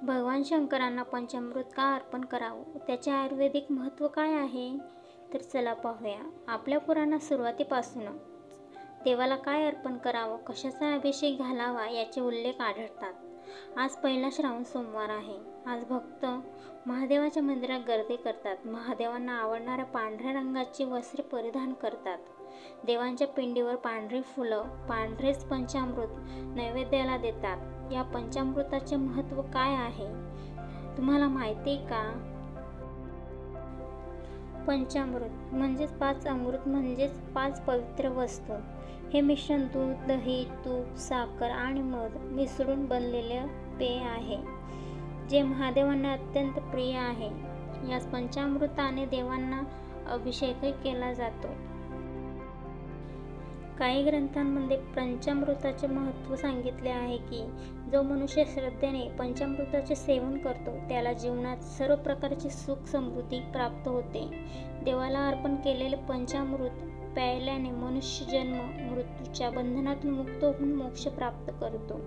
भगवान शंकरांना पंचामृत का अर्पण करावं, त्याचे आयुर्वेदिक महत्त्व काय आहे? तर चला पाहूया. आपल्या पुराणात सुरुवातीपासूनच देवाला काय अर्पण करावं, कशाचा अभिषेक घालावा याचे उल्लेख आढळतात. आज पहिला श्रावण सोमवार आहे. आज भक्त महादेवाच्या मंदिरात गर्दी करतात. महादेवांना आवडणाऱ्या पांढऱ्या रंगाची वस्त्रे परिधान करतात. देवांच्या पिंडीवर पांढरी फुलं, पांढरेच पंचामृत नैवेद्याला देतात. या पंचामृताचे महत्त्व काय आहे तुम्हाला माहिती का? पंचामृत म्हणजेच 5 अमृत म्हणजेच 5 पवित्र वस्तू. हे मिश्रण दूध, दही, तूप, साखर आणि मध मिसळून बनलेले पेय आहे, जे महादेवांना अत्यंत प्रिय आहे. याच पंचामृताने देवांना अभिषेकही केला जातो. काही ग्रंथांमध्ये पंचामृताचे महत्त्व सांगितले आहे की जो मनुष्य श्रद्धेने पंचामृताचे सेवन करतो त्याला जीवनात सर्व प्रकारची सुख समृद्धी प्राप्त होते. देवाला अर्पण केलेले पंचामृत प्यायल्याने मनुष्य जन्म मृत्यूच्या बंधनातून मुक्त होऊन मोक्ष प्राप्त करतो.